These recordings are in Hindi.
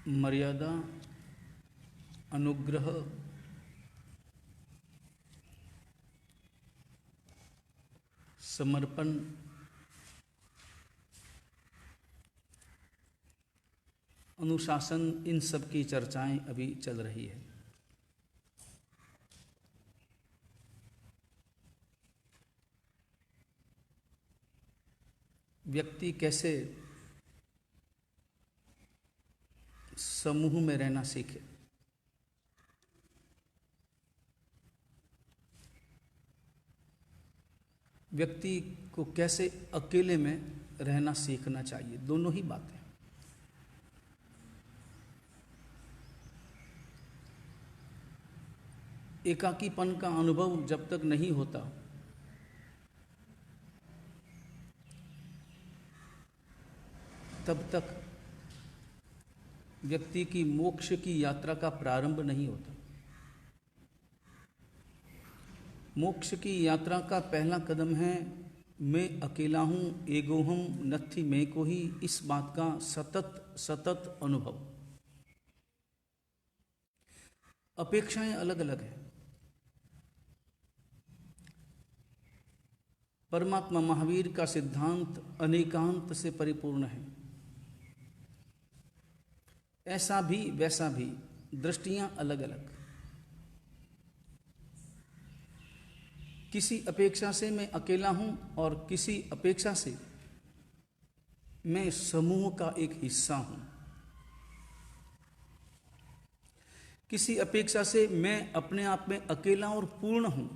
मर्यादा, अनुग्रह, समर्पण, अनुशासन, इन सब की चर्चाएं अभी चल रही है। व्यक्ति कैसे समूह में रहना सीखे, व्यक्ति को कैसे अकेले में रहना सीखना चाहिए, दोनों ही बातें। एकाकीपन का अनुभव जब तक नहीं होता तब तक व्यक्ति की मोक्ष की यात्रा का प्रारंभ नहीं होता। मोक्ष की यात्रा का पहला कदम है मैं अकेला हूँ, एगोहम नथी मैं को ही, इस बात का सतत सतत अनुभव। अपेक्षाएं अलग अलग हैं। परमात्मा महावीर का सिद्धांत अनेकांत से परिपूर्ण है। ऐसा भी वैसा भी, दृष्टियां अलग अलग। किसी अपेक्षा से मैं अकेला हूं और किसी अपेक्षा से मैं समूह का एक हिस्सा हूं। किसी अपेक्षा से मैं अपने आप में अकेला और पूर्ण हूं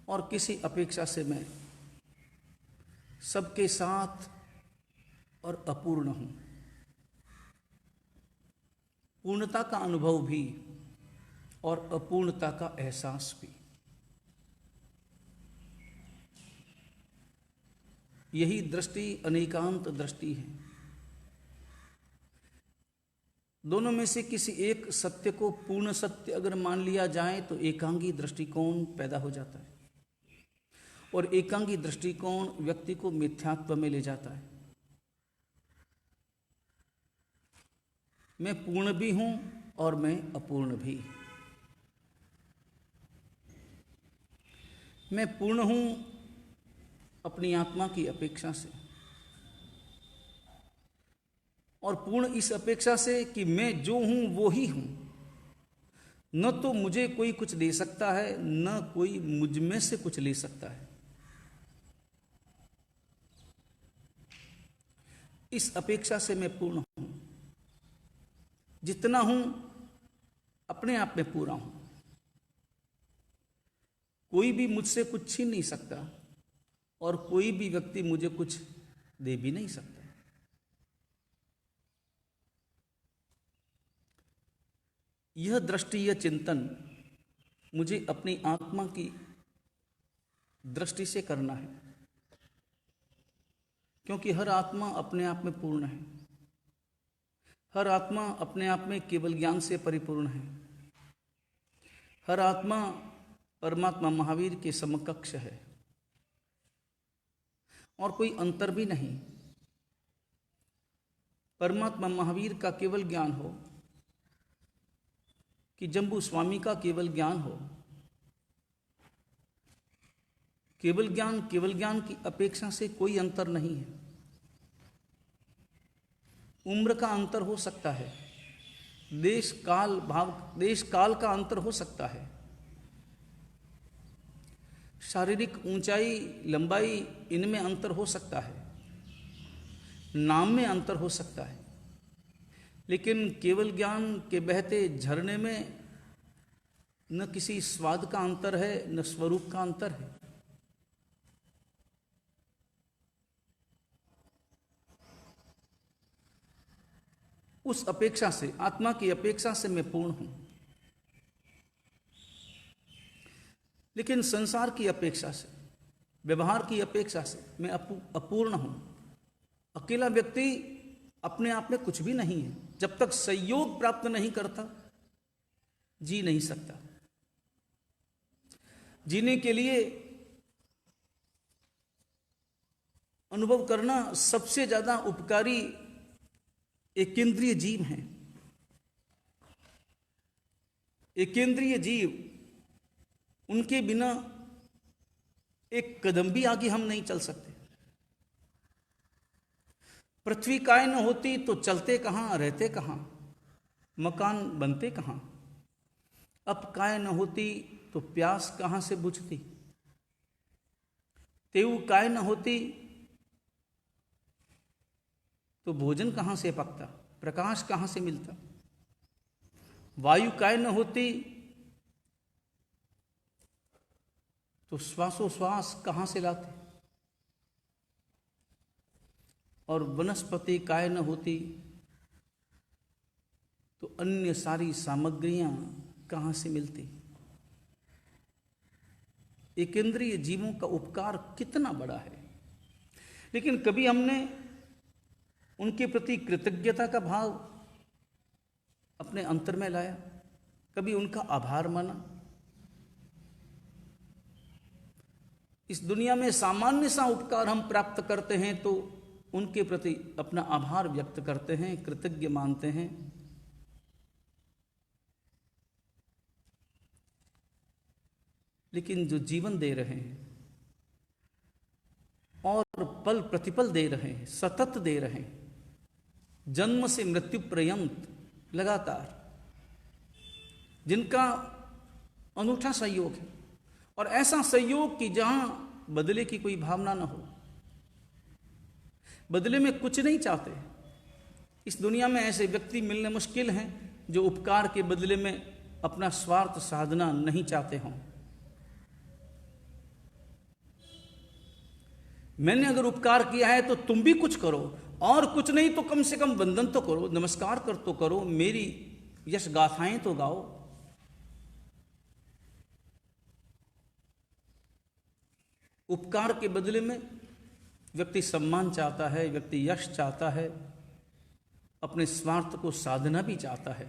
और किसी अपेक्षा से मैं सबके साथ और अपूर्ण हूं। पूर्णता का अनुभव भी और अपूर्णता का एहसास भी, यही दृष्टि अनेकांत दृष्टि है। दोनों में से किसी एक सत्य को पूर्ण सत्य अगर मान लिया जाए तो एकांगी दृष्टिकोण पैदा हो जाता है और एकांगी दृष्टिकोण व्यक्ति को मिथ्यात्व में ले जाता है। मैं पूर्ण भी हूं और मैं अपूर्ण भी। मैं पूर्ण हूं अपनी आत्मा की अपेक्षा से, और पूर्ण इस अपेक्षा से कि मैं जो हूं वो ही हूं। न तो मुझे कोई कुछ दे सकता है, न कोई मुझ में से कुछ ले सकता है। इस अपेक्षा से मैं पूर्ण हूं। जितना हूं अपने आप में पूरा हूं। कोई भी मुझसे कुछ छीन नहीं सकता और कोई भी व्यक्ति मुझे कुछ दे भी नहीं सकता। यह दृष्टि, यह चिंतन मुझे अपनी आत्मा की दृष्टि से करना है, क्योंकि हर आत्मा अपने आप में पूर्ण है। हर आत्मा अपने आप में केवल ज्ञान से परिपूर्ण है। हर आत्मा परमात्मा महावीर के समकक्ष है और कोई अंतर भी नहीं। परमात्मा महावीर का केवल ज्ञान हो कि जम्बू स्वामी का केवल ज्ञान हो, केवल ज्ञान की अपेक्षा से कोई अंतर नहीं है। उम्र का अंतर हो सकता है, देश काल का अंतर हो सकता है, शारीरिक ऊंचाई लंबाई इनमें अंतर हो सकता है, नाम में अंतर हो सकता है, लेकिन केवल ज्ञान के बहते झरने में न किसी स्वाद का अंतर है, न स्वरूप का अंतर है। उस अपेक्षा से, आत्मा की अपेक्षा से मैं पूर्ण हूं, लेकिन संसार की अपेक्षा से, व्यवहार की अपेक्षा से मैं अपूर्ण हूं। अकेला व्यक्ति अपने आप में कुछ भी नहीं है। जब तक संयोग प्राप्त नहीं करता जी नहीं सकता। जीने के लिए अनुभव करना सबसे ज्यादा उपकारी एक केंद्रीय जीव है। एकेंद्रीय जीव, उनके बिना एक कदम भी आगे हम नहीं चल सकते। पृथ्वी काय न होती तो चलते कहाँ, रहते कहाँ, मकान बनते कहाँ। अब काय न होती तो प्यास कहाँ से बुझती, तेऊ काय न होती तो भोजन कहाँ से पकता, प्रकाश कहाँ से मिलता। वायु काय न होती तो श्वासोश्वास कहाँ से लाते, और वनस्पति काय न होती तो अन्य सारी सामग्रियां कहाँ से मिलती। एकेंद्रीय जीवों का उपकार कितना बड़ा है, लेकिन कभी हमने उनके प्रति कृतज्ञता का भाव अपने अंतर में लाया, कभी उनका आभार माना। इस दुनिया में सामान्य सा उपकार हम प्राप्त करते हैं तो उनके प्रति अपना आभार व्यक्त करते हैं, कृतज्ञ मानते हैं। लेकिन जो जीवन दे रहे हैं और पल प्रतिपल दे रहे हैं, सतत दे रहे हैं, जन्म से मृत्यु पर्यंत लगातार, जिनका अनूठा सहयोग है, और ऐसा सहयोग कि जहां बदले की कोई भावना न हो, बदले में कुछ नहीं चाहते। इस दुनिया में ऐसे व्यक्ति मिलने मुश्किल हैं जो उपकार के बदले में अपना स्वार्थ साधना नहीं चाहते हों। मैंने अगर उपकार किया है तो तुम भी कुछ करो, और कुछ नहीं तो कम से कम वंदन तो करो, नमस्कार कर तो करो, मेरी यश गाथाएं तो गाओ। उपकार के बदले में व्यक्ति सम्मान चाहता है, व्यक्ति यश चाहता है, अपने स्वार्थ को साधना भी चाहता है।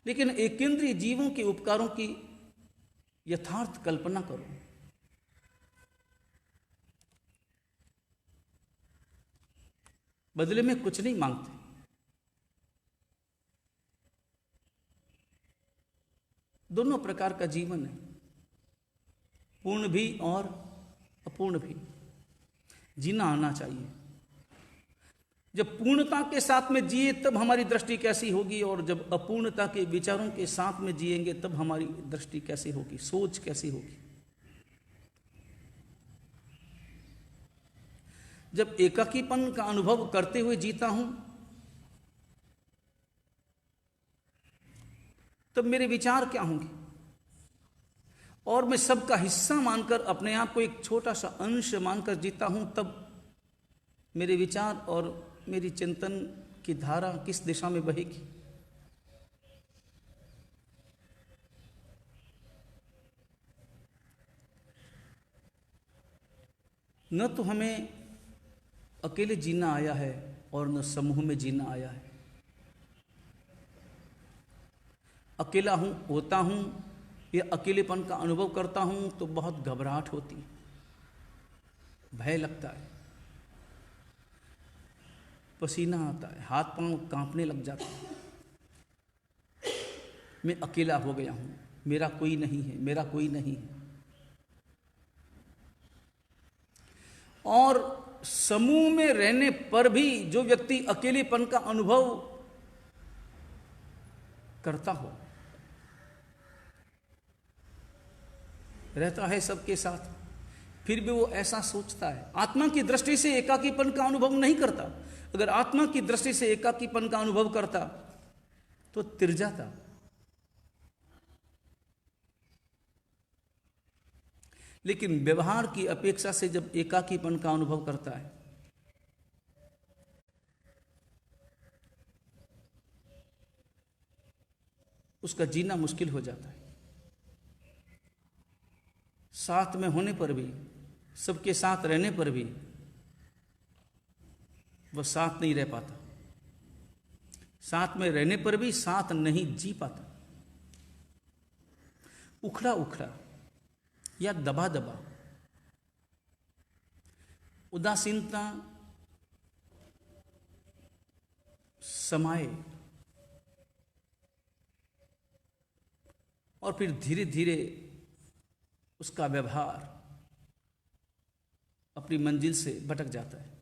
लेकिन एकेंद्रीय जीवों के उपकारों की यथार्थ कल्पना करो। बदले में कुछ नहीं मांगते, दोनों प्रकार का जीवन है, पूर्ण भी और अपूर्ण भी। जीना आना चाहिए। जब पूर्णता के साथ में जिए तब हमारी दृष्टि कैसी होगी, और जब अपूर्णता के विचारों के साथ में जिएंगे तब हमारी दृष्टि कैसी होगी, सोच कैसी होगी। जब एकाकीपन का अनुभव करते हुए जीता हूं तब मेरे विचार क्या होंगे, और मैं सबका हिस्सा मानकर अपने आप को एक छोटा सा अंश मानकर जीता हूं तब मेरे विचार और मेरी चिंतन की धारा किस दिशा में बहेगी। न तो हमें अकेले जीना आया है और न समूह में जीना आया है। अकेला हूं, होता हूं या अकेलेपन का अनुभव करता हूं तो बहुत घबराहट होती है, भय लगता है, पसीना आता है, हाथ पांव कांपने लग जाते हैं। मैं अकेला हो गया हूं, मेरा कोई नहीं है, मेरा कोई नहीं है। और समूह में रहने पर भी जो व्यक्ति अकेलेपन का अनुभव करता हो, रहता है सबके साथ, फिर भी वो ऐसा सोचता है, आत्मा की दृष्टि से एकाकीपन का अनुभव नहीं करता। अगर आत्मा की दृष्टि से एकाकीपन का अनुभव करता तो तिर जाता। लेकिन व्यवहार की अपेक्षा से जब एकाकीपन का अनुभव करता है उसका जीना मुश्किल हो जाता है। साथ में होने पर भी, सबके साथ रहने पर भी वह साथ नहीं रह पाता, साथ में रहने पर भी साथ नहीं जी पाता। उखड़ा उखड़ा या दबा दबा, उदासीनता समाये, और फिर धीरे धीरे उसका व्यवहार अपनी मंजिल से भटक जाता है।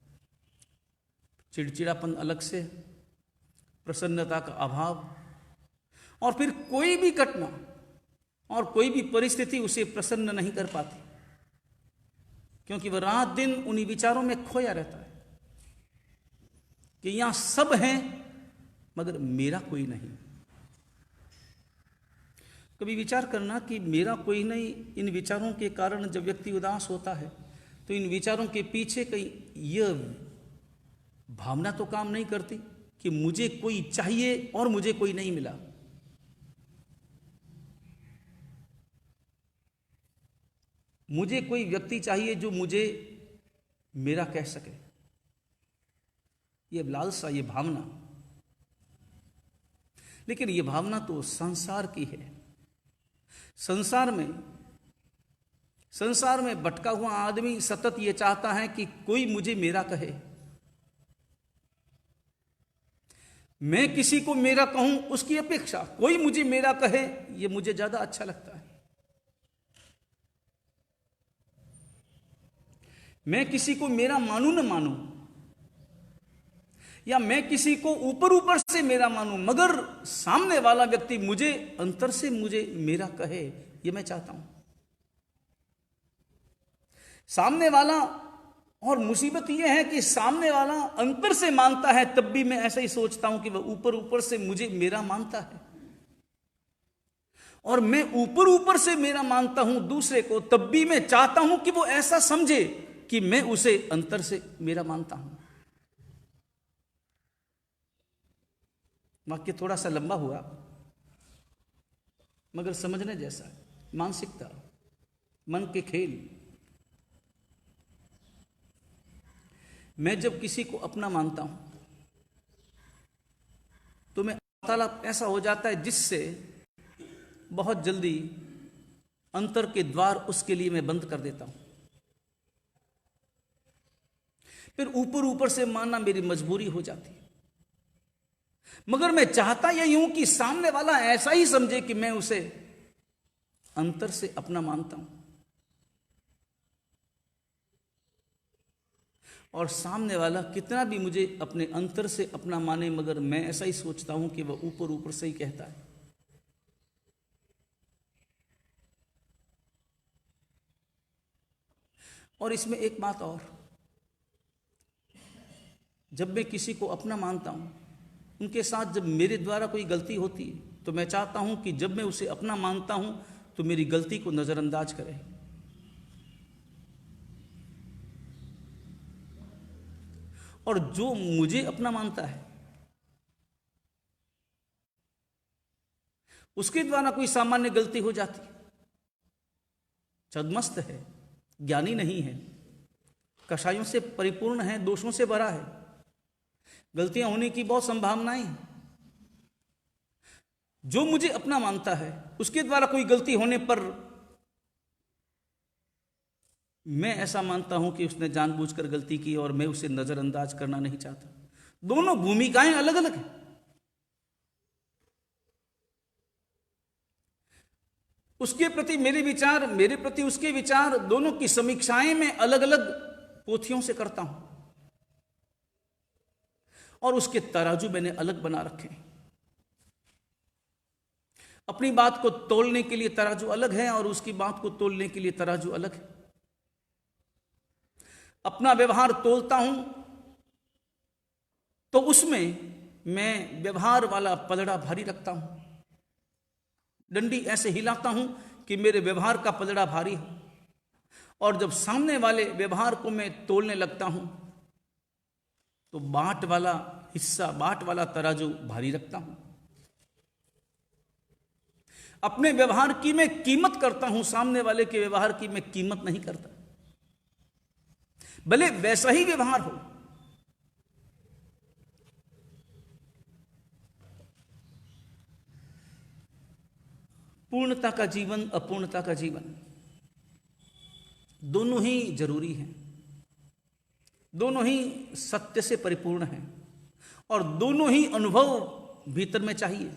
चिड़चिड़ापन अलग से, प्रसन्नता का अभाव, और फिर कोई भी घटना और कोई भी परिस्थिति उसे प्रसन्न नहीं कर पाती, क्योंकि वह रात दिन उन्हीं विचारों में खोया रहता है कि यहां सब हैं मगर मेरा कोई नहीं। कभी विचार करना कि मेरा कोई नहीं, इन विचारों के कारण जब व्यक्ति उदास होता है तो इन विचारों के पीछे कहीं यह भावना तो काम नहीं करती कि मुझे कोई चाहिए और मुझे कोई नहीं मिला। मुझे कोई व्यक्ति चाहिए जो मुझे मेरा कह सके, यह लालसा, यह भावना। लेकिन यह भावना तो संसार की है। संसार में भटका हुआ आदमी सतत यह चाहता है कि कोई मुझे मेरा कहे, मैं किसी को मेरा कहूं उसकी अपेक्षा कोई मुझे मेरा कहे, यह मुझे ज्यादा अच्छा लगता है। मैं किसी को मेरा मानूं न मानूं, या मैं किसी को ऊपर ऊपर से मेरा मानूं, मगर सामने वाला व्यक्ति मुझे अंतर से मुझे मेरा कहे, यह मैं चाहता हूं। सामने वाला, और मुसीबत यह है कि सामने वाला अंतर से मानता है, तब भी मैं ऐसा ही सोचता हूं कि वह ऊपर ऊपर से मुझे मेरा मानता है, और मैं ऊपर ऊपर से मेरा मानता हूं दूसरे को, तब भी मैं चाहता हूं कि वो ऐसा समझे कि मैं उसे अंतर से मेरा मानता हूं। वाक्य थोड़ा सा लंबा हुआ मगर समझने जैसा है। मानसिकता, मन के खेल। मैं जब किसी को अपना मानता हूं तो मैं वार्तालाप ऐसा हो जाता है जिससे बहुत जल्दी अंतर के द्वार उसके लिए मैं बंद कर देता हूं। फिर ऊपर ऊपर से मानना मेरी मजबूरी हो जाती है, मगर मैं चाहता यही हूं कि सामने वाला ऐसा ही समझे कि मैं उसे अंतर से अपना मानता हूं, और सामने वाला कितना भी मुझे अपने अंतर से अपना माने, मगर मैं ऐसा ही सोचता हूं कि वह ऊपर ऊपर से ही कहता है। और इसमें एक बात और, जब मैं किसी को अपना मानता हूं, उनके साथ जब मेरे द्वारा कोई गलती होती है तो मैं चाहता हूं कि जब मैं उसे अपना मानता हूं तो मेरी गलती को नजरअंदाज करे। और जो मुझे अपना मानता है उसके द्वारा कोई सामान्य गलती हो जाती, छद्मस्त है, ज्ञानी नहीं है, कषायों से परिपूर्ण है, दोषों से भरा है, गलतियां होने की बहुत संभावनाएं हैं। जो मुझे अपना मानता है उसके द्वारा कोई गलती होने पर मैं ऐसा मानता हूं कि उसने जानबूझकर गलती की और मैं उसे नजरअंदाज करना नहीं चाहता। दोनों भूमिकाएं अलग अलग हैं। उसके प्रति मेरे विचार, मेरे प्रति उसके विचार, दोनों की समीक्षाएं मैं अलग अलग पोथियों से करता हूं, और उसके तराजू मैंने अलग बना रखे हैं। अपनी बात को तोलने के लिए तराजू अलग है और उसकी बात को तोलने के लिए तराजू अलग है। अपना व्यवहार तोलता हूं तो उसमें मैं व्यवहार वाला पलड़ा भारी रखता हूं, डंडी ऐसे हिलाता हूं कि मेरे व्यवहार का पलड़ा भारी हो, और जब सामने वाले व्यवहार को मैं तोलने लगता हूं तो बाट वाला हिस्सा, बाट वाला तराजू भारी रखता हूं। अपने व्यवहार की मैं कीमत करता हूं, सामने वाले के व्यवहार की मैं कीमत नहीं करता, भले वैसा ही व्यवहार हो। पूर्णता का जीवन, अपूर्णता का जीवन, दोनों ही जरूरी हैं, दोनों ही सत्य से परिपूर्ण हैं, और दोनों ही अनुभव भीतर में चाहिए।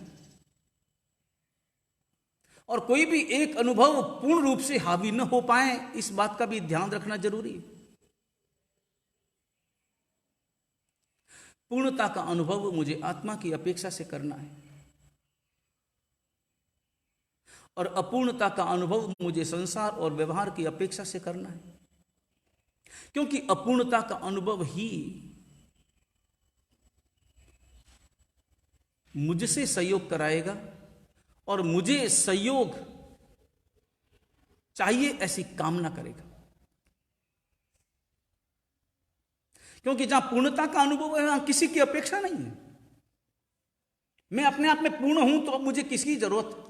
और कोई भी एक अनुभव पूर्ण रूप से हावी न हो पाए, इस बात का भी ध्यान रखना जरूरी है। पूर्णता का अनुभव मुझे आत्मा की अपेक्षा से करना है, और अपूर्णता का अनुभव मुझे संसार और व्यवहार की अपेक्षा से करना है, क्योंकि अपूर्णता का अनुभव ही मुझसे सहयोग कराएगा, और मुझे सहयोग चाहिए ऐसी कामना करेगा। क्योंकि जहां पूर्णता का अनुभव है, वहां किसी की अपेक्षा नहीं है। मैं अपने आप में पूर्ण हूं तो अब मुझे किसकी जरूरत है।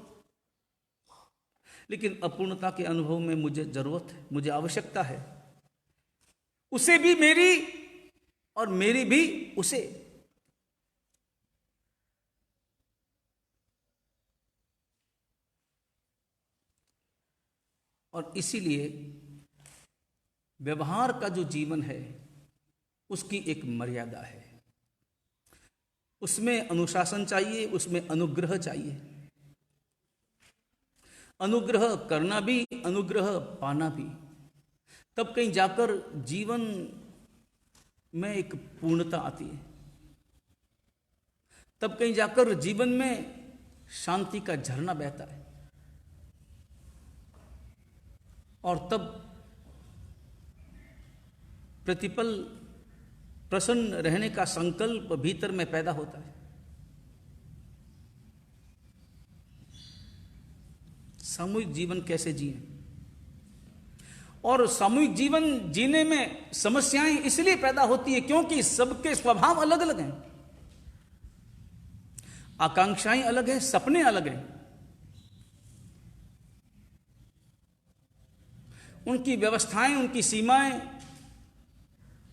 लेकिन अपूर्णता के अनुभव में मुझे जरूरत है, मुझे आवश्यकता है, उसे भी मेरी और मेरी भी उसे। और इसीलिए व्यवहार का जो जीवन है उसकी एक मर्यादा है, उसमें अनुशासन चाहिए, उसमें अनुग्रह चाहिए। अनुग्रह करना भी, अनुग्रह पाना भी, तब कहीं जाकर जीवन में एक पूर्णता आती है, तब कहीं जाकर जीवन में शांति का झरना बहता है, और तब प्रतिपल प्रसन्न रहने का संकल्प भीतर में पैदा होता है। सामूहिक जीवन कैसे जिएं, और सामूहिक जीवन जीने में समस्याएं इसलिए पैदा होती है क्योंकि सबके स्वभाव अलग अलग हैं, आकांक्षाएं अलग हैं, सपने अलग हैं, उनकी व्यवस्थाएं, उनकी सीमाएं,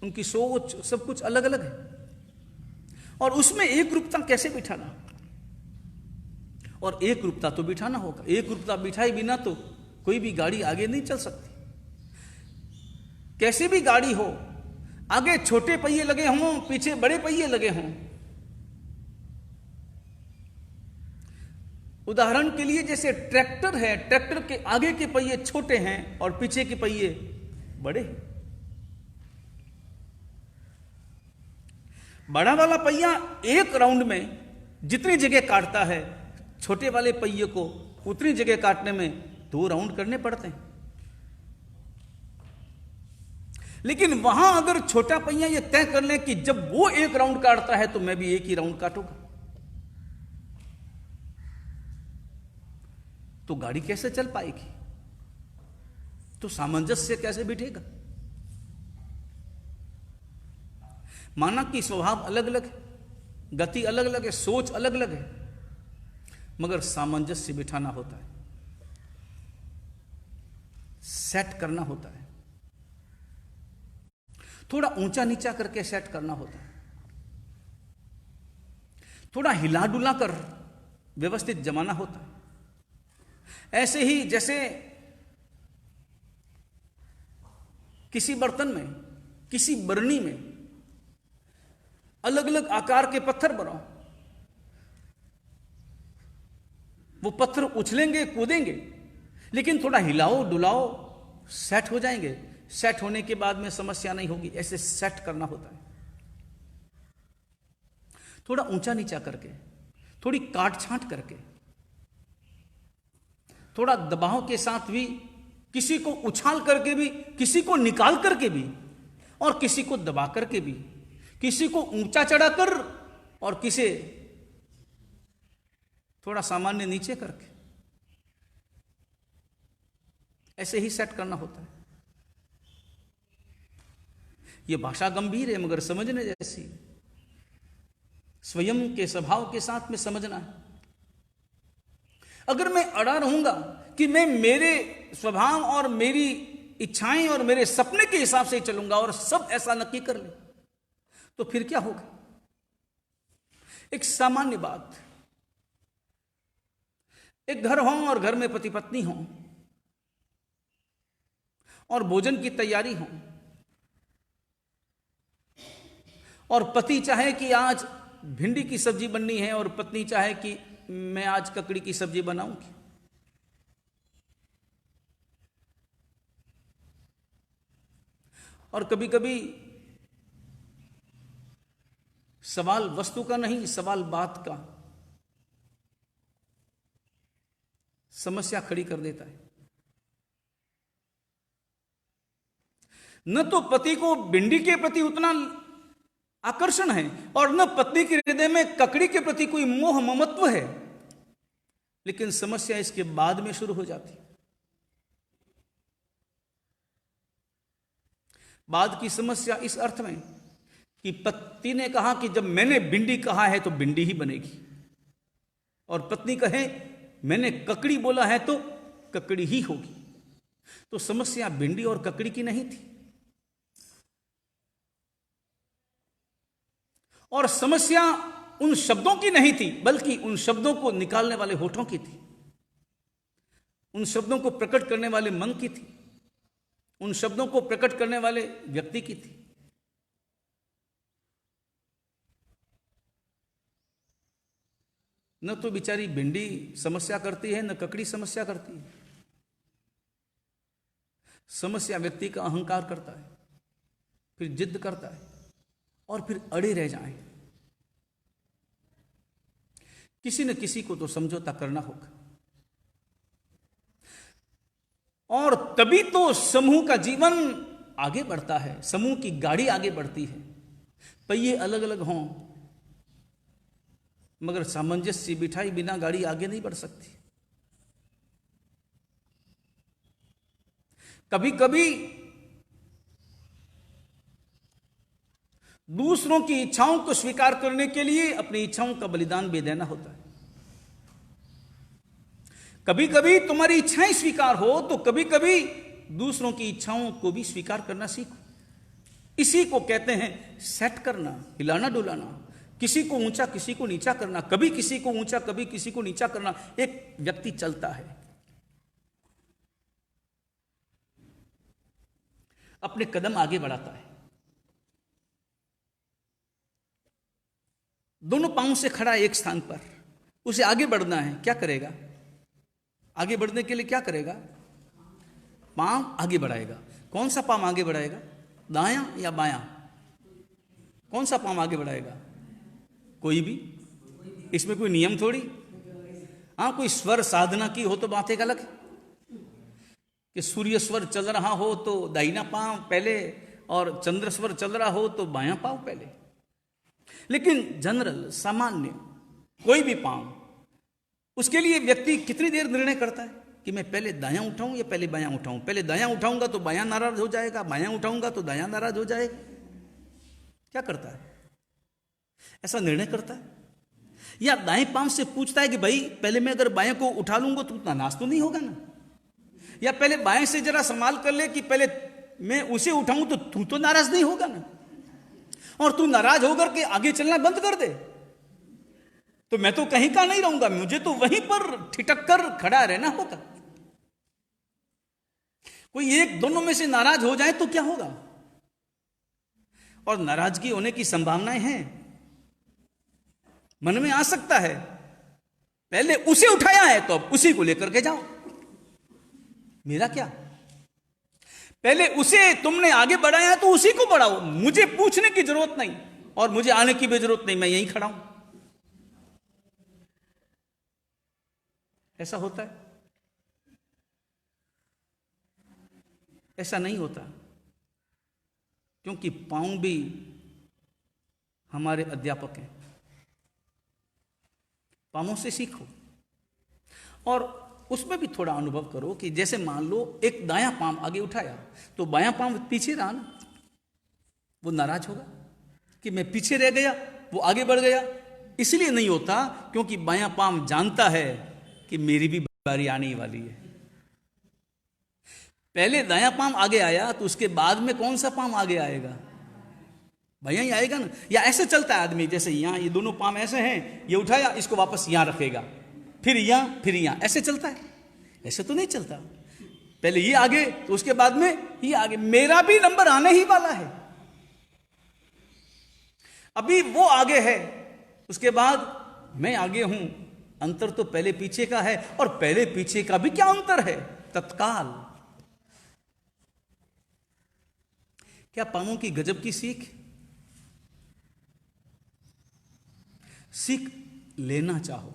उनकी सोच, सब कुछ अलग अलग है। और उसमें एक रूपता कैसे बिठाना, और एक रूपता तो बिठाना होगा। एक रूपता बिठाए बिना तो कोई भी गाड़ी आगे नहीं चल सकती। कैसे भी गाड़ी हो, आगे छोटे पहिए लगे हों, पीछे बड़े पहिए लगे हों। उदाहरण के लिए जैसे ट्रैक्टर है, ट्रैक्टर के आगे के पहिए छोटे हैं और पीछे के पहिए बड़े हैं। बड़ा वाला पहिया एक राउंड में जितनी जगह काटता है, छोटे वाले पहिए को उतनी जगह काटने में 2 राउंड करने पड़ते हैं। लेकिन वहां अगर छोटा पहिया ये तय कर ले कि जब वो 1 राउंड काटता है तो मैं भी 1 ही राउंड काटूंगा, तो गाड़ी कैसे चल पाएगी, तो सामंजस्य कैसे बिठेगा। माना कि स्वभाव अलग अलग है, गति अलग अलग है, सोच अलग अलग है, मगर सामंजस्य बिठाना होता है, सेट करना होता है, थोड़ा ऊंचा नीचा करके सेट करना होता है, थोड़ा हिला डुला कर व्यवस्थित जमाना होता है। ऐसे ही जैसे किसी बर्तन में, किसी बरनी में अलग अलग आकार के पत्थर बनाओ, वो पत्थर उछलेंगे, कूदेंगे, लेकिन थोड़ा हिलाओ डुलाओ, सेट हो जाएंगे। सेट होने के बाद में समस्या नहीं होगी। ऐसे सेट करना होता है, थोड़ा ऊंचा नीचा करके, थोड़ी काट छांट करके, थोड़ा दबाव के साथ भी, किसी को उछाल करके भी, किसी को निकाल करके भी, और किसी को दबा करके भी, किसी को ऊंचा चढ़ाकर और किसे थोड़ा सामान्य नीचे करके, ऐसे ही सेट करना होता है। यह भाषा गंभीर है मगर समझने जैसी, स्वयं के स्वभाव के साथ में समझना है। अगर मैं अड़ा रहूंगा कि मैं मेरे स्वभाव और मेरी इच्छाएं और मेरे सपने के हिसाब से चलूंगा और सब ऐसा नक्की कर ले, तो फिर क्या होगा। एक सामान्य बात, एक घर हो और घर में पति पत्नी हो और भोजन की तैयारी हो, और पति चाहे कि आज भिंडी की सब्जी बननी है और पत्नी चाहे कि मैं आज ककड़ी की सब्जी बनाऊंगी, और कभी कभी सवाल वस्तु का नहीं, सवाल बात का समस्या खड़ी कर देता है। न तो पति को भिंडी के प्रति उतना आकर्षण है और न पत्नी के हृदय में ककड़ी के प्रति कोई मोह ममत्व है, लेकिन समस्या इसके बाद में शुरू हो जाती। बाद की समस्या इस अर्थ में कि पति ने कहा कि जब मैंने भिंडी कहा है तो भिंडी ही बनेगी, और पत्नी कहे मैंने ककड़ी बोला है तो ककड़ी ही होगी। तो समस्या भिंडी और ककड़ी की नहीं थी, और समस्या उन शब्दों की नहीं थी, बल्कि उन शब्दों को निकालने वाले होठों की थी, उन शब्दों को प्रकट करने वाले मन की थी, उन शब्दों को प्रकट करने वाले व्यक्ति की थी। न तो बेचारी भिंडी समस्या करती है, न ककड़ी समस्या करती है। समस्या व्यक्ति का अहंकार करता है, फिर जिद करता है, और फिर अड़े रह जाएं। किसी न किसी को तो समझौता करना होगा, और तभी तो समूह का जीवन आगे बढ़ता है, समूह की गाड़ी आगे बढ़ती है। पहिए अलग अलग हों, मगर सामंजस्य बिठाई बिना गाड़ी आगे नहीं बढ़ सकती। कभी कभी दूसरों की इच्छाओं को स्वीकार करने के लिए अपनी इच्छाओं का बलिदान भी देना होता है। कभी कभी तुम्हारी इच्छाएं स्वीकार हो तो कभी कभी दूसरों की इच्छाओं को भी स्वीकार करना सीखो। इसी को कहते हैं सेट करना, हिलाना डुलाना, किसी को ऊंचा किसी को नीचा करना, कभी किसी को ऊंचा कभी किसी को नीचा करना। एक व्यक्ति चलता है, अपने कदम आगे बढ़ाता है, दोनों पांव से खड़ा एक स्थान पर, उसे आगे बढ़ना है। क्या करेगा? आगे बढ़ने के लिए क्या करेगा? पांव आगे बढ़ाएगा। कौन सा पांव आगे बढ़ाएगा? दायां या बायां? कौन सा पांव आगे बढ़ाएगा? कोई भी, इसमें कोई नियम थोड़ी। हाँ, कोई स्वर साधना की हो तो बात एक अलग है कि सूर्य स्वर चल रहा हो तो दाहिना पांव पहले, और चंद्र स्वर चल रहा हो तो बायां पांव पहले। लेकिन जनरल सामान्य कोई भी पांव, उसके लिए व्यक्ति कितनी देर निर्णय करता है कि मैं पहले दायां उठाऊं या पहले बायां उठाऊं। पहले दायां उठाऊंगा तो बायां नाराज हो जाएगा, बायां उठाऊंगा तो दायां नाराज हो जाएगा। क्या करता है? ऐसा निर्णय करता है। या दाएं पांव से पूछता है कि भाई पहले मैं अगर बाएं को उठा लूंगा तो नाराज तो नहीं होगा ना, या पहले बाएं से जरा संभाल कर ले कि पहले मैं उसे उठाऊं तो तू तो नाराज नहीं होगा ना, और तू नाराज होकर के आगे चलना बंद कर दे तो मैं तो कहीं का नहीं रहूंगा, मुझे तो वहीं पर ठिठक कर खड़ा रहना होगा। कोई एक दोनों में से नाराज हो जाए तो क्या होगा? और नाराजगी होने की संभावनाएं हैं, मन में आ सकता है। पहले उसे उठाया है तो अब उसी को लेकर के जाओ, मेरा क्या? पहले उसे तुमने आगे बढ़ाया है तो उसी को बढ़ाओ, मुझे पूछने की जरूरत नहीं और मुझे आने की भी जरूरत नहीं, मैं यहीं खड़ा हूं। ऐसा होता है? ऐसा नहीं होता, क्योंकि पांव भी हमारे अध्यापक हैं। पांवों से सीखो और उसमें भी थोड़ा अनुभव करो कि जैसे मान लो एक दायां पांव आगे उठाया तो बायां पांव पीछे रहा ना, वो नाराज होगा कि मैं पीछे रह गया, वो आगे बढ़ गया। इसलिए नहीं होता क्योंकि बायां पांव जानता है कि मेरी भी बारी आने वाली है। पहले दायां पांव आगे आया तो उसके बाद में कौन सा पांव आगे आएगा? बायां ही आएगा ना। या ऐसे चलता है आदमी, जैसे यहां ये दोनों पांव ऐसे हैं, ये उठाया इसको वापस यहां रखेगा, फिर यहां, ऐसे चलता है। ऐसे तो नहीं चलता, पहले ये आगे तो उसके बाद में ये आगे। मेरा भी नंबर आने ही वाला है, अभी वो आगे है, उसके बाद मैं आगे हूं। अंतर तो पहले पीछे का है, और पहले पीछे का भी क्या अंतर है? तत्काल। क्या पांवों की गजब की सीख? सीख लेना चाहो,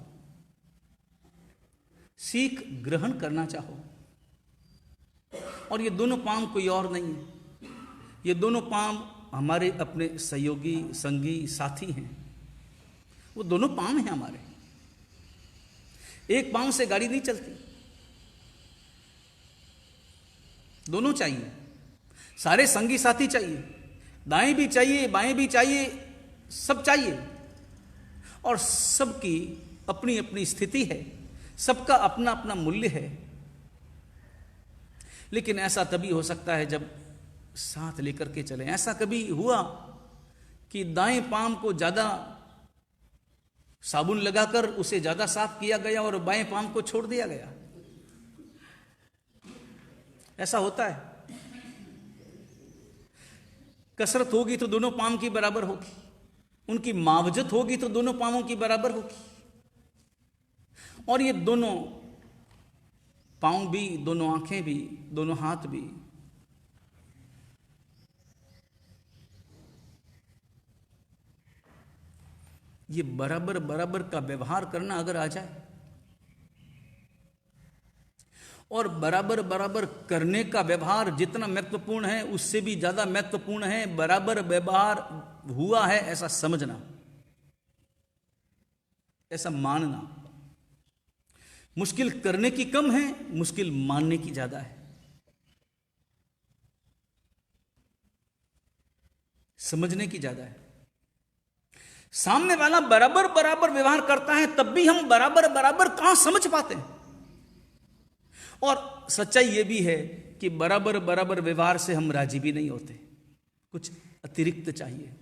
सीख ग्रहण करना चाहो। और ये दोनों पांव कोई और नहीं है, ये दोनों पांव हमारे अपने सहयोगी, संगी, साथी हैं। वो दोनों पांव हैं हमारे। एक पांव से गाड़ी नहीं चलती, दोनों चाहिए। सारे संगी साथी चाहिए, दाएं भी चाहिए, बाएं भी चाहिए, सब चाहिए। और सबकी अपनी अपनी स्थिति है, सबका अपना अपना मूल्य है। लेकिन ऐसा तभी हो सकता है जब साथ लेकर के चलें। ऐसा कभी हुआ कि दाएं पांव को ज्यादा साबुन लगाकर उसे ज्यादा साफ किया गया और बाएं पांव को छोड़ दिया गया? ऐसा होता है। कसरत होगी तो दोनों पांव की बराबर होगी, उनकी मावजत होगी तो दोनों पांवों की बराबर होगी। और ये दोनों पांव भी, दोनों आंखें भी, दोनों हाथ भी ये बराबर बराबर का व्यवहार करना अगर आ जाए, और बराबर बराबर करने का व्यवहार जितना महत्वपूर्ण है उससे भी ज्यादा महत्वपूर्ण है बराबर व्यवहार हुआ है ऐसा समझना, ऐसा मानना। मुश्किल करने की कम है, मुश्किल मानने की ज्यादा है, समझने की ज्यादा है। सामने वाला बराबर बराबर व्यवहार करता है तब भी हम बराबर बराबर कहां समझ पाते हैं। और सच्चाई यह भी है कि बराबर बराबर व्यवहार से हम राजी भी नहीं होते, कुछ अतिरिक्त चाहिए।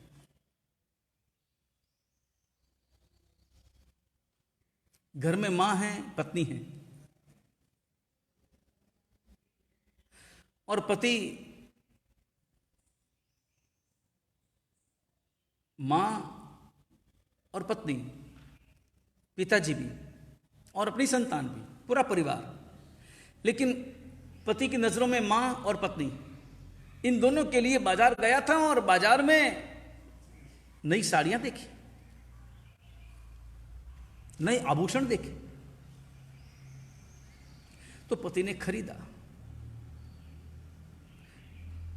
घर में मां है, पत्नी है, और पति मां और पत्नी, पिताजी भी और अपनी संतान भी, पूरा परिवार। लेकिन पति की नजरों में मां और पत्नी, इन दोनों के लिए बाजार गया था और बाजार में नई साड़ियां देखी, नए आभूषण देखे, तो पति ने खरीदा।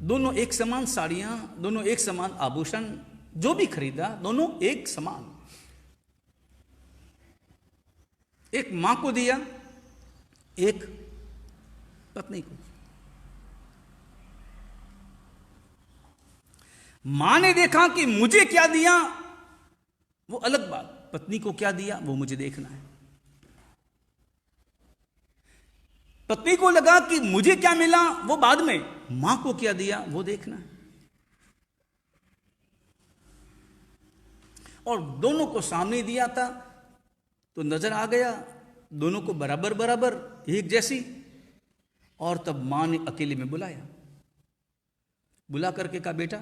दोनों एक समान साड़ियां, दोनों एक समान आभूषण, जो भी खरीदा दोनों एक समान। एक मां को दिया, एक पत्नी को। मां ने देखा कि मुझे क्या दिया वो अलग बात, पत्नी को क्या दिया वो मुझे देखना है। पत्नी को लगा कि मुझे क्या मिला वो बाद में, मां को क्या दिया वो देखना है। और दोनों को सामने दिया था तो नजर आ गया दोनों को बराबर बराबर, एक जैसी। और तब मां ने अकेले में बुलाया, बुला करके कहा, बेटा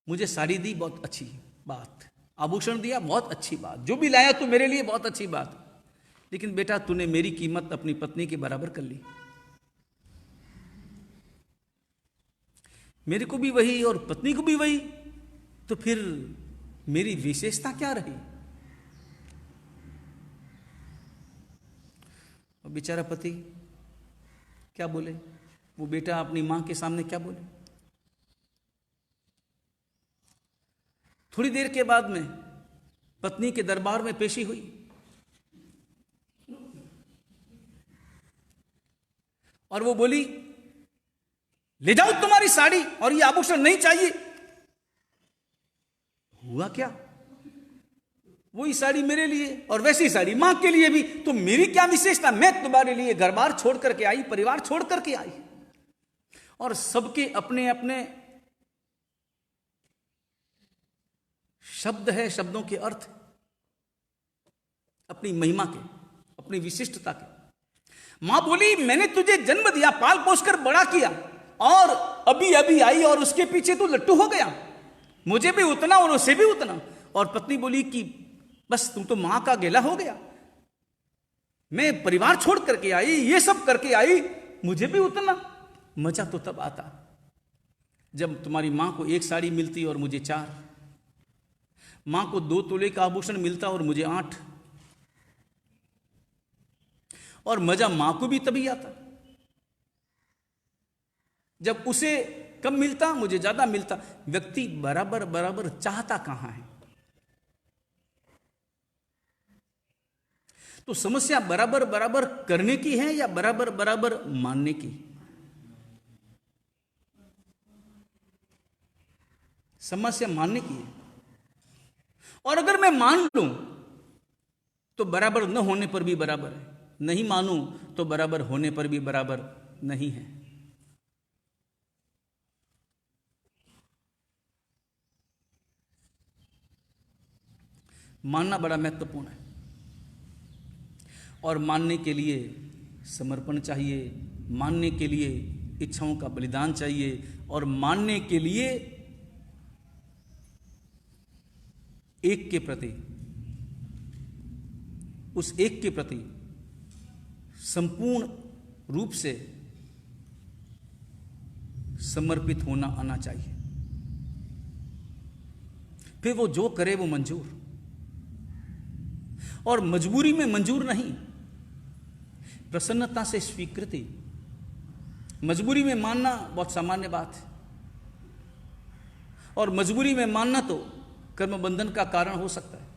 मुझे साड़ी दी, बहुत अच्छी बात, आभूषण दिया, बहुत अच्छी बात, जो भी लाया तू मेरे लिए बहुत अच्छी बात, लेकिन बेटा तूने मेरी कीमत अपनी पत्नी के बराबर कर ली। मेरे को भी वही और पत्नी को भी वही, तो फिर मेरी विशेषता क्या रही? और बेचारा पति क्या बोले, वो बेटा अपनी मां के सामने क्या बोले? थोड़ी देर के बाद में पत्नी के दरबार में पेशी हुई। और वो बोली, ले जाओ तुम्हारी साड़ी और ये आभूषण नहीं चाहिए। हुआ क्या? वही साड़ी मेरे लिए और वैसी साड़ी मां के लिए भी, तो मेरी क्या विशेषता? मैं तुम्हारे लिए घर बार छोड़ करके आई, परिवार छोड़ करके आई। और सबके अपने अपने शब्द है, शब्दों के अर्थ, अपनी महिमा के, अपनी विशिष्टता के। मां बोली, मैंने तुझे जन्म दिया, पाल पोस कर बड़ा किया, और अभी अभी आई और उसके पीछे तू लट्टू हो गया, मुझे भी उतना और उसे भी उतना। और पत्नी बोली कि बस तुम तो मां का गेला हो गया, मैं परिवार छोड़ करके आई, ये सब करके आई, मुझे भी उतना। मजा तो तब आता जब तुम्हारी मां को 1 साड़ी मिलती और मुझे 4, मां को 2 तोले का आभूषण मिलता और मुझे 8, और मजा मां को भी तभी आता जब उसे कम मिलता, मुझे ज्यादा मिलता। व्यक्ति बराबर बराबर चाहता कहां है? तो समस्या बराबर बराबर करने की है या बराबर बराबर मानने की? समस्या मानने की है। और अगर मैं मान लूं तो बराबर न होने पर भी बराबर है, नहीं मानूं तो बराबर होने पर भी बराबर नहीं है। मानना बड़ा महत्वपूर्ण है, और मानने के लिए समर्पण चाहिए, मानने के लिए इच्छाओं का बलिदान चाहिए, और मानने के लिए एक के प्रति, उस एक के प्रति संपूर्ण रूप से समर्पित होना आना चाहिए। फिर वो जो करे वो मंजूर, और मजबूरी में मंजूर नहीं, प्रसन्नता से स्वीकृति। मजबूरी में मानना बहुत सामान्य बात है, और मजबूरी में मानना तो कर्म बंधन का कारण हो सकता है,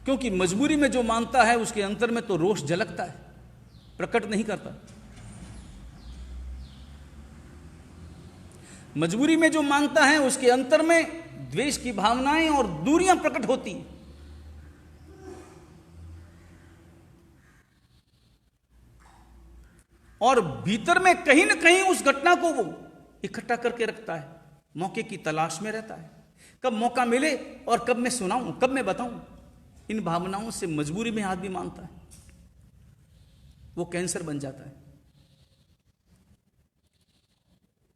क्योंकि मजबूरी में जो मानता है उसके अंतर में तो रोष झलकता है, प्रकट नहीं करता। मजबूरी में जो मानता है उसके अंतर में द्वेष की भावनाएं और दूरियां प्रकट होती हैं। और भीतर में कहीं ना कहीं उस घटना को वो इकट्ठा करके रखता है, मौके की तलाश में रहता है, कब मौका मिले और कब मैं सुनाऊं, कब मैं बताऊं। इन भावनाओं से मजबूरी में आदमी मानता है, वो कैंसर बन जाता है,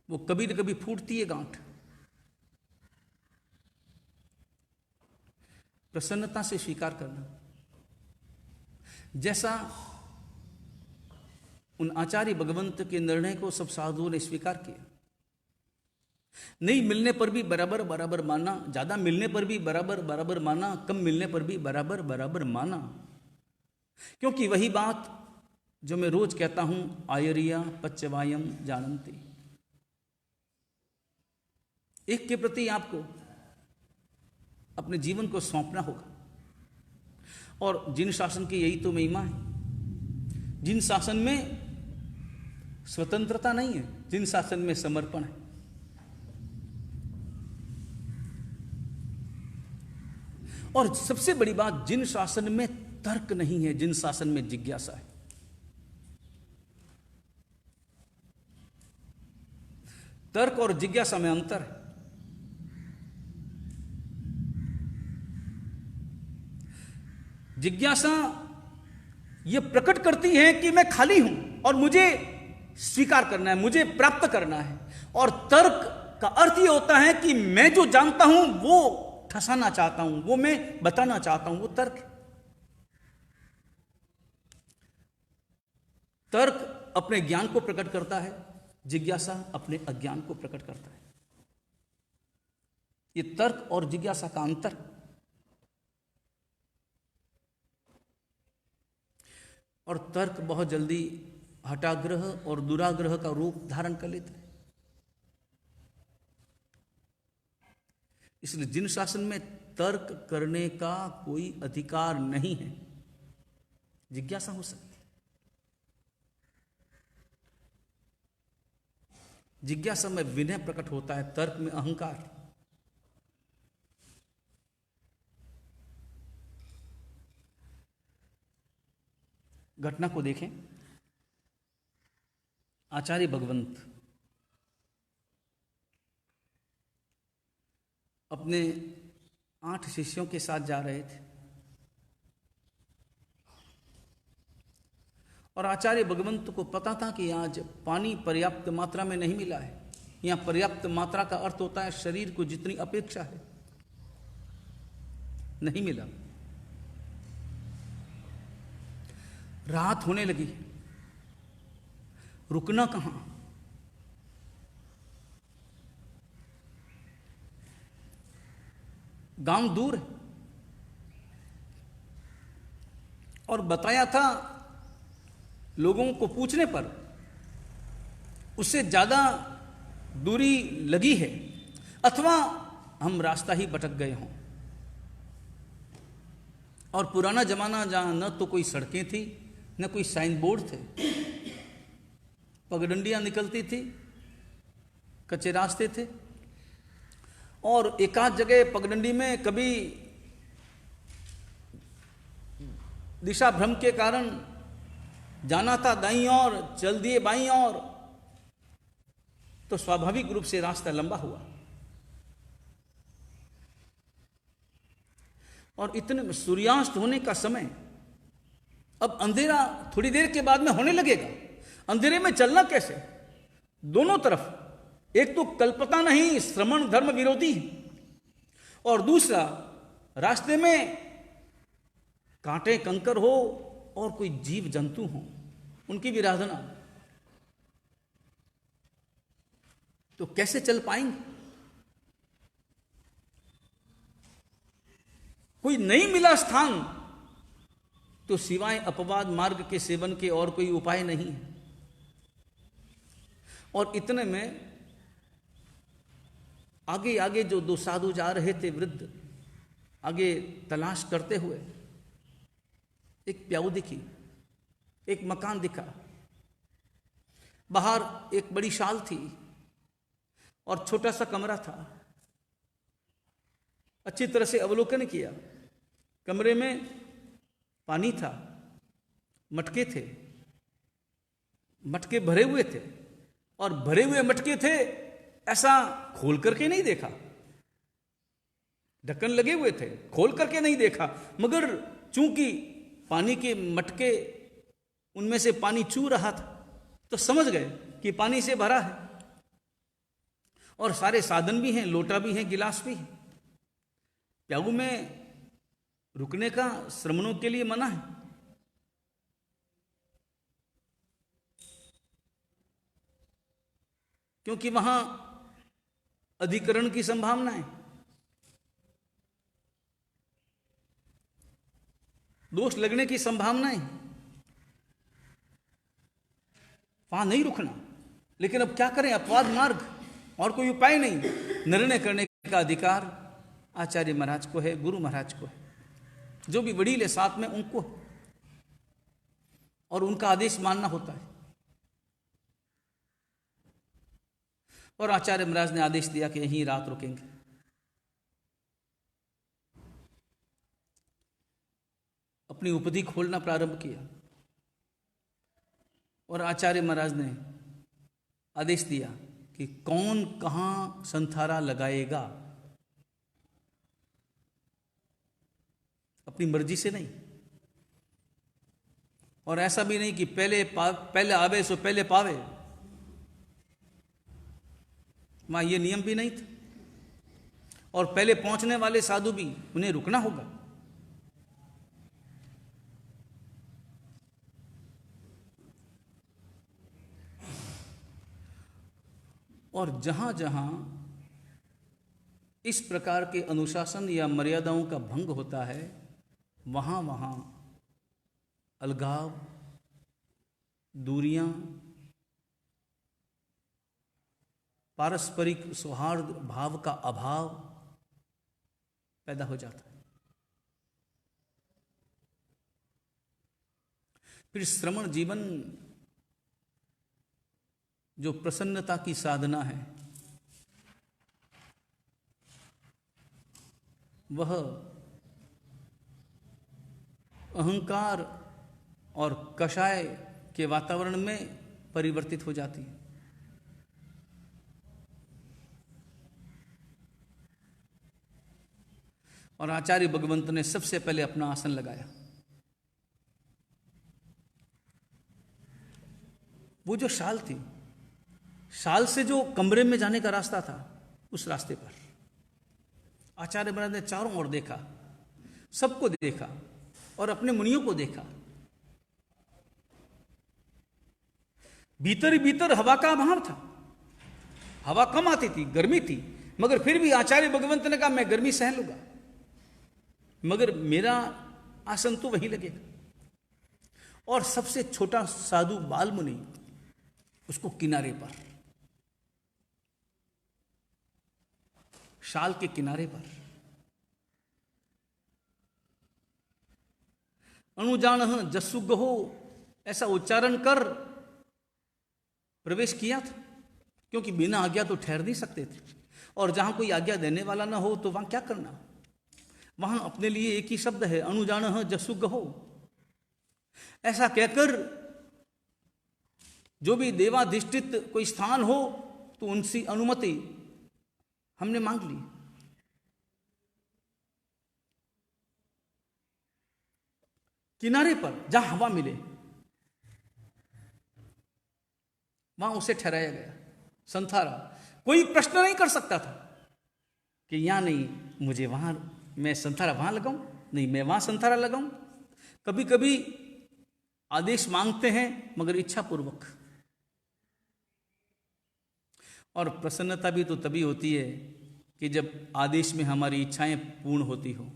वो कभी न कभी फूटती है गांठ। प्रसन्नता से स्वीकार करना, जैसा उन आचार्य भगवंत के निर्णय को सब साधुओं ने स्वीकार किया। नहीं मिलने पर भी बराबर बराबर माना, ज्यादा मिलने पर भी बराबर बराबर माना, कम मिलने पर भी बराबर बराबर माना। क्योंकि वही बात जो मैं रोज कहता हूं, आयरिया पच्चवायम जानन्ति। एक के प्रति आपको अपने जीवन को सौंपना होगा, और जिन शासन की यही तो महिमा है। जिन शासन में स्वतंत्रता नहीं है, जिन शासन में समर्पण है। और सबसे बड़ी बात, जिन शासन में तर्क नहीं है, जिन शासन में जिज्ञासा है। तर्क और जिज्ञासा में अंतर है। जिज्ञासा यह प्रकट करती है कि मैं खाली हूं और मुझे स्वीकार करना है, मुझे प्राप्त करना है। और तर्क का अर्थ यह होता है कि मैं जो जानता हूं वो ठसाना चाहता हूं, वो मैं बताना चाहता हूं, वो तर्क। तर्क अपने ज्ञान को प्रकट करता है, जिज्ञासा अपने अज्ञान को प्रकट करता है। ये तर्क और जिज्ञासा का अंतर। और तर्क बहुत जल्दी हठाग्रह और दुराग्रह का रूप धारण कर लेता है। इसलिए जिन शासन में तर्क करने का कोई अधिकार नहीं है, जिज्ञासा हो सकती है। जिज्ञासा में विनय प्रकट होता है, तर्क में अहंकार। घटना को देखें। आचार्य भगवंत अपने 8 शिष्यों के साथ जा रहे थे, और आचार्य भगवंत को पता था कि आज पानी पर्याप्त मात्रा में नहीं मिला है। यहां पर्याप्त मात्रा का अर्थ होता है शरीर को जितनी अपेक्षा है, नहीं मिला। राहत होने लगी, रुकना कहां। गांव दूर है। और बताया था लोगों को पूछने पर उससे ज्यादा दूरी लगी है, अथवा हम रास्ता ही भटक गए हों। और पुराना जमाना जहां न तो कोई सड़कें थी न कोई साइन बोर्ड थे, पगडंडियां निकलती थी, कच्चे रास्ते थे, और एकाध जगह पगडंडी में कभी दिशा भ्रम के कारण जाना था दाईं ओर, चल दिए बाईं ओर, तो स्वाभाविक रूप से रास्ता लंबा हुआ। और इतने में सूर्यास्त होने का समय, अब अंधेरा थोड़ी देर के बाद में होने लगेगा। अंधेरे में चलना कैसे? दोनों तरफ एक तो कल्पता नहीं, श्रमण धर्म विरोधी है, और दूसरा रास्ते में कांटे कंकर हो और कोई जीव जंतु हो, उनकी विराधना, तो कैसे चल पाएंगे? कोई नहीं मिला स्थान तो सिवाय अपवाद मार्ग के सेवन के और कोई उपाय नहीं है। और इतने में आगे आगे जो दो साधु जा रहे थे, वृद्ध, आगे तलाश करते हुए, एक प्याऊ दिखी, एक मकान दिखा, बाहर एक बड़ी शाल थी और छोटा सा कमरा था। अच्छी तरह से अवलोकन किया, कमरे में पानी था, मटके थे, मटके भरे हुए थे, और भरे हुए मटके थे ऐसा खोल करके नहीं देखा, ढक्कन लगे हुए थे, खोल करके नहीं देखा, मगर चूंकि पानी के मटके, उनमें से पानी चू रहा था, तो समझ गए कि पानी से भरा है। और सारे साधन भी हैं, लोटा भी है, गिलास भी है। प्याऊ में रुकने का श्रमणों के लिए मना है, क्योंकि वहां अधिकरण की संभावना है, दोष लगने की संभावना है, वहां नहीं रुकना। लेकिन अब क्या करें, अपवाद मार्ग, और कोई उपाय नहीं। निर्णय करने का अधिकार आचार्य महाराज को है, गुरु महाराज को है, जो भी वडील है साथ में उनको, और उनका आदेश मानना होता है। और आचार्य महाराज ने आदेश दिया कि यहीं रात रुकेंगे। अपनी उपधि खोलना प्रारंभ किया, और आचार्य महाराज ने आदेश दिया कि कौन कहां संथारा लगाएगा, अपनी मर्जी से नहीं। और ऐसा भी नहीं कि पहले आवे सो पहले पावे, वहां ये नियम भी नहीं था। और पहले पहुंचने वाले साधु भी, उन्हें रुकना होगा। और जहां जहां इस प्रकार के अनुशासन या मर्यादाओं का भंग होता है, वहां वहां अलगाव, दूरियां, पारस्परिक सौहार्द भाव का अभाव पैदा हो जाता है। फिर श्रमण जीवन जो प्रसन्नता की साधना है, वह अहंकार और कषाय के वातावरण में परिवर्तित हो जाती है। और आचार्य भगवंत ने सबसे पहले अपना आसन लगाया। वो जो शाल थी, शाल से जो कमरे में जाने का रास्ता था, उस रास्ते पर आचार्य महाराज ने चारों ओर देखा, सबको देखा और अपने मुनियों को देखा। भीतर ही भीतर हवा का अभाव था, हवा कम आती थी, गर्मी थी, मगर फिर भी आचार्य भगवंत ने कहा मैं गर्मी सह लूंगा। मगर मेरा आसन तो वहीं लगेगा। और सबसे छोटा साधु बालमुनि, उसको किनारे पर, शाल के किनारे पर, अनुजान जसुगहो ऐसा उच्चारण कर प्रवेश किया था, क्योंकि बिना आज्ञा तो ठहर नहीं सकते थे, और जहां कोई आज्ञा देने वाला ना हो तो वहां क्या करना। वहां अपने लिए एक ही शब्द है, अनुजान जसुगहो। ऐसा कहकर जो भी देवाधिष्ठित कोई स्थान हो तो उनसे अनुमति हमने मांग ली। किनारे पर जहां हवा मिले वहां उसे ठहराया गया। संथारा, कोई प्रश्न नहीं कर सकता था कि यहां नहीं, मुझे वहां, मैं संथारा वहां लगाऊं, नहीं मैं वहां संथारा लगाऊं। कभी कभी आदेश मांगते हैं मगर इच्छा पूर्वक, और प्रसन्नता भी तो तभी होती है कि जब आदेश में हमारी इच्छाएं पूर्ण होती हो।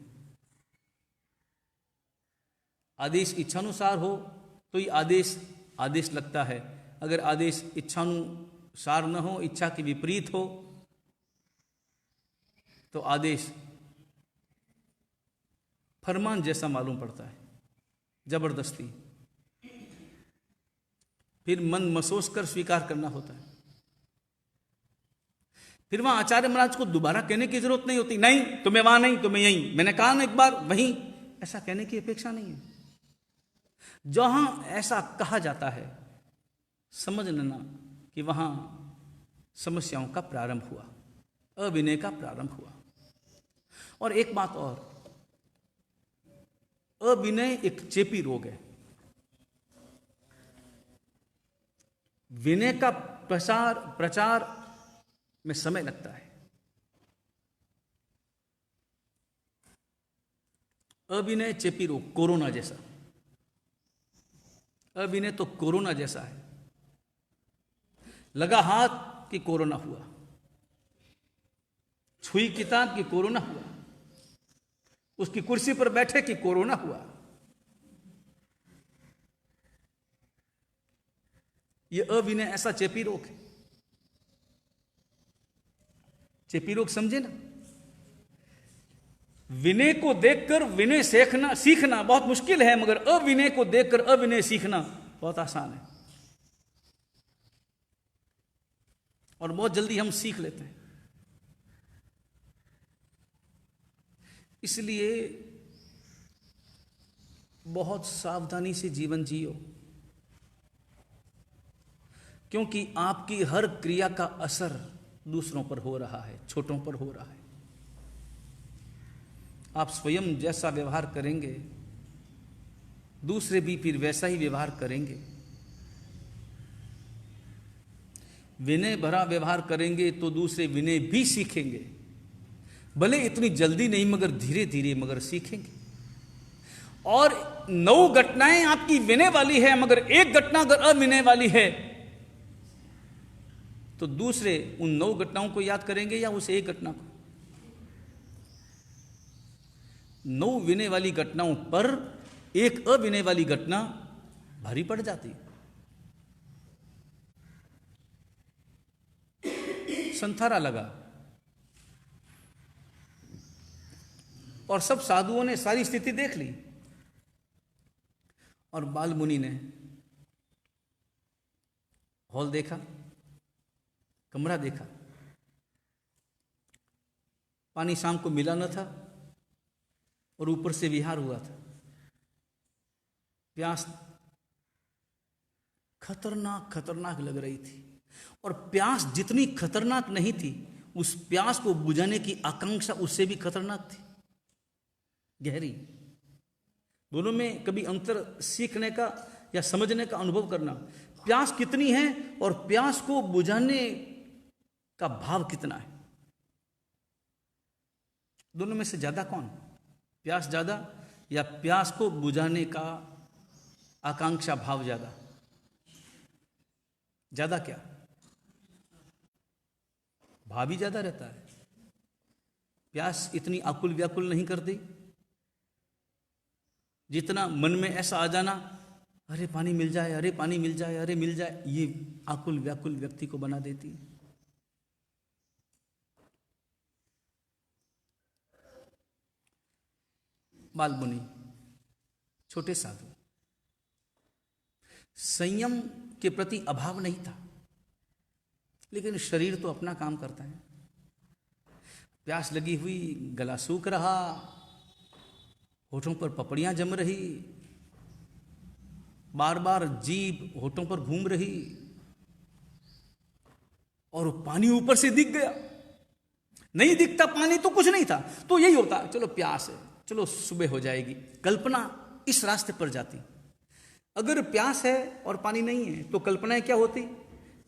आदेश इच्छानुसार हो तो ही आदेश आदेश लगता है। अगर आदेश इच्छानुसार न हो, इच्छा के विपरीत हो, तो आदेश फरमान जैसा मालूम पड़ता है, जबरदस्ती। फिर मन मसोस कर स्वीकार करना होता है। फिर वहां आचार्य महाराज को दोबारा कहने की जरूरत नहीं होती, नहीं तो मैं वहां, नहीं तो मैं यहीं, मैंने कहा ना एक बार वहीं, ऐसा कहने की अपेक्षा नहीं है। जहां ऐसा कहा जाता है समझ लेना कि वहां समस्याओं का प्रारंभ हुआ, अविनय का प्रारंभ हुआ। और एक बात और, अविनय एक चेपी रोग है। विनय का प्रचार में समय लगता है। अविनय चेपी रोग, कोरोना जैसा। अविनय तो कोरोना जैसा है। लगा हाथ कि कोरोना हुआ, छुई किताब कि कोरोना हुआ, उसकी कुर्सी पर बैठे कि कोरोना हुआ। यह अविनय ऐसा चेपी रोग है। चेपी रोग समझे ना। विनय को देखकर विनय सीखना बहुत मुश्किल है, मगर अविनय को देखकर अविनय सीखना बहुत आसान है, और बहुत जल्दी हम सीख लेते हैं। इसलिए बहुत सावधानी से जीवन जियो, क्योंकि आपकी हर क्रिया का असर दूसरों पर हो रहा है, छोटों पर हो रहा है। आप स्वयं जैसा व्यवहार करेंगे, दूसरे भी फिर वैसा ही व्यवहार करेंगे। विनय भरा व्यवहार करेंगे तो दूसरे विनय भी सीखेंगे, भले इतनी जल्दी नहीं मगर धीरे धीरे मगर सीखेंगे। और 9 घटनाएं आपकी विनय वाली है, मगर एक घटना अगर अविनय वाली है तो दूसरे उन 9 घटनाओं को याद करेंगे या उस एक घटना को। 9 विनय वाली घटनाओं पर एक अविनय वाली घटना भारी पड़ जाती है। संथारा लगा और सब साधुओं ने सारी स्थिति देख ली, और बाल मुनि ने हॉल देखा, कमरा देखा। पानी शाम को मिला न था और ऊपर से विहार हुआ था। प्यास खतरनाक लग रही थी, और प्यास जितनी खतरनाक नहीं थी, उस प्यास को बुझाने की आकांक्षा उससे भी खतरनाक थी, गहरी। दोनों में कभी अंतर सीखने का या समझने का अनुभव करना। प्यास कितनी है और प्यास को बुझाने का भाव कितना है, दोनों में से ज्यादा कौन? प्यास ज्यादा या प्यास को बुझाने का आकांक्षा भाव ज्यादा? ज्यादा क्या? भाव ही ज्यादा रहता है। प्यास इतनी आकुल व्याकुल नहीं करती, जितना मन में ऐसा आ जाना, अरे पानी मिल जाए, अरे पानी मिल जाए, अरे मिल जाए, ये आकुल व्याकुल व्यक्ति को बना देती है। बाल मुनि, छोटे साधु, संयम के प्रति अभाव नहीं था, लेकिन शरीर तो अपना काम करता है। प्यास लगी हुई, गला सूख रहा, होठों पर पपड़ियां जम रही, बार बार जीभ होठों पर घूम रही, और पानी ऊपर से दिख गया। नहीं दिखता पानी तो कुछ नहीं था, तो यही होता, चलो प्यास है, चलो सुबह हो जाएगी। कल्पना इस रास्ते पर जाती। अगर प्यास है और पानी नहीं है तो कल्पनाएं क्या होती,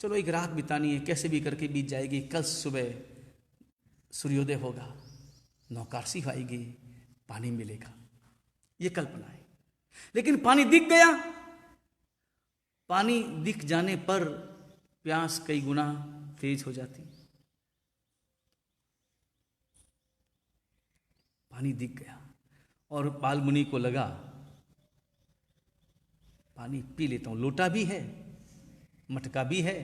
चलो एक रात बितानी है, कैसे भी करके बीत जाएगी, कल सुबह सूर्योदय होगा, नौकारसी आएगी, पानी मिलेगा, ये कल्पना है। लेकिन पानी दिख गया, पानी दिख जाने पर प्यास कई गुना तेज हो जाती। पानी दिख गया और बाल मुनि को लगा पानी पी लेता हूं, लोटा भी है, मटका भी है,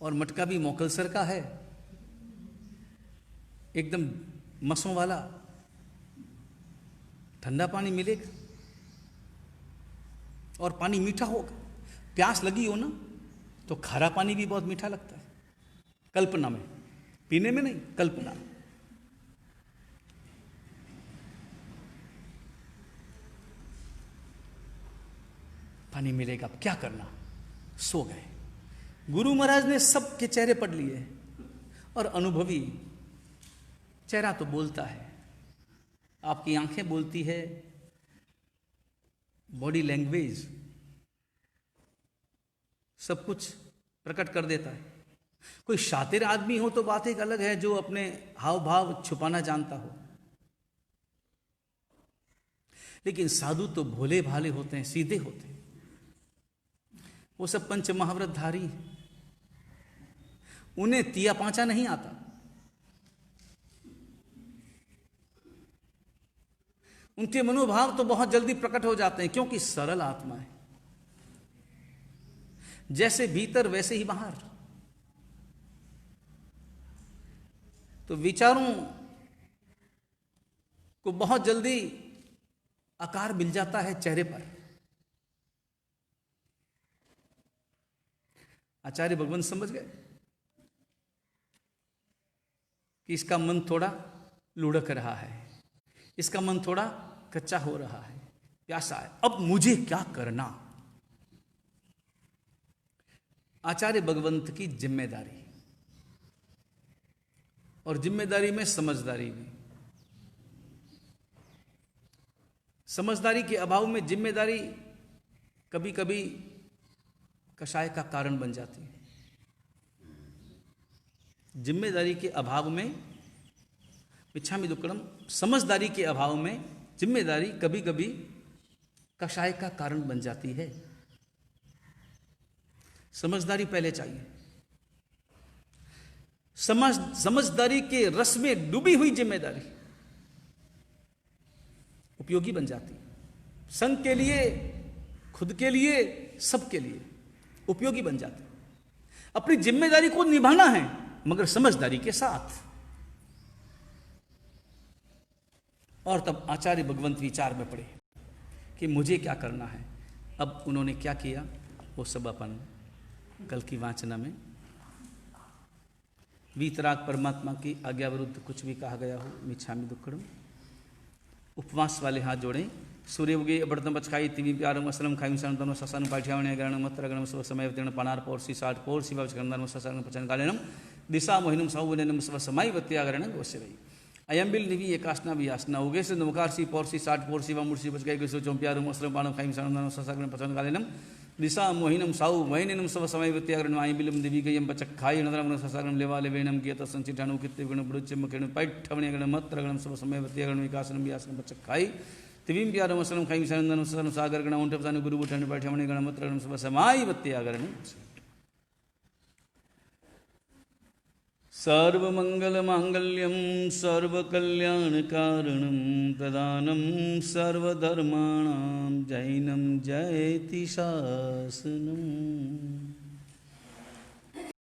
और मटका भी मोकलसर का है, एकदम मसों वाला, ठंडा पानी मिलेगा और पानी मीठा होगा। प्यास लगी हो ना तो खारा पानी भी बहुत मीठा लगता है, कल्पना में, पीने में नहीं, कल्पना में। पानी मिलेगा, अब क्या करना, सो गए। गुरु महाराज ने सबके चेहरे पढ़ लिए, और अनुभवी चेहरा तो बोलता है, आपकी आंखें बोलती है, बॉडी लैंग्वेज सब कुछ प्रकट कर देता है। कोई शातिर आदमी हो तो बात एक अलग है, जो अपने हाव भाव छुपाना जानता हो, लेकिन साधु तो भोले भाले होते हैं, सीधे होते हैं। वो सब पंच महाव्रतधारी हैं, उन्हें तिया पांचा नहीं आता। उनके मनोभाव तो बहुत जल्दी प्रकट हो जाते हैं, क्योंकि सरल आत्मा है, जैसे भीतर वैसे ही बाहर। तो विचारों को बहुत जल्दी आकार मिल जाता है चेहरे पर। आचार्य भगवान समझ गए कि इसका मन थोड़ा लुढ़क रहा है, इसका मन थोड़ा कच्चा हो रहा है, प्यासा है, अब मुझे क्या करना। आचार्य भगवंत की जिम्मेदारी, और जिम्मेदारी में समझदारी भी। समझदारी के अभाव में जिम्मेदारी कभी कभी कषाय का कारण बन जाती है। जिम्मेदारी के अभाव में, मिच्छामि दुक्कडम, समझदारी के अभाव में जिम्मेदारी कभी कभी कषाय का कारण बन जाती है। समझदारी पहले चाहिए। समझदारी के रस में डूबी हुई जिम्मेदारी उपयोगी बन जाती है। संघ के लिए, खुद के लिए, सबके लिए उपयोगी बन जाती है। अपनी जिम्मेदारी को निभाना है, मगर समझदारी के साथ। और तब आचार्य भगवंत विचार में पड़े कि मुझे क्या करना है। अब उन्होंने क्या किया वो सब अपन कल की वाचना में। वीतराग परमात्मा की आज्ञा विरुद्ध कुछ भी कहा गया हो, मिच्छामि दुक्कडम। उपवास वाले हाथ जोड़ें। सूर्य उगे अबड़तम बचखाई तिवि प्यारम असलम खाई सण तनो ससन पाठ्यावणे गणम मत्र गणम स्व समय तीर्ण पनार पौर्षि साठ पौर्षि भवचकंदन ससन पचन कालेनम दिशा मोहिनम सौवनम स्व समय वत्यागरण गोस्यवै अयंबिल निवि एकासना वियासना उगे से नमकारसी पौर्षि साठ पौर्षि व मूर्षि बचकाई के सोचों प्यारम असलम पाणम खाई सण ससन पचन कालेनम दिशा मोहिनम साउ वैनम स्व समय वत्यागरण अयंबिलम दिवि गयम बचखाई नदरम ससागरण लेवा लेवेनम कियत संचिठानु कित्ते गण बुड़चम किरण पैठवणे गण मत्र गणम स्व समय वत्यागरण विकासनम वियासनम बचखाई तिविम प्यारम असलम खाई सनंदन ससन सागर गण उंठपसानु गुरु बुठन पैठवणे गण मत्र गणम स्व समय वत्यागरण। सर्वमङ्गलमाङ्गल्यं सर्वकल्याणकारणं प्रदानं सर्वधर्माणां जैनं जयति शासनम्।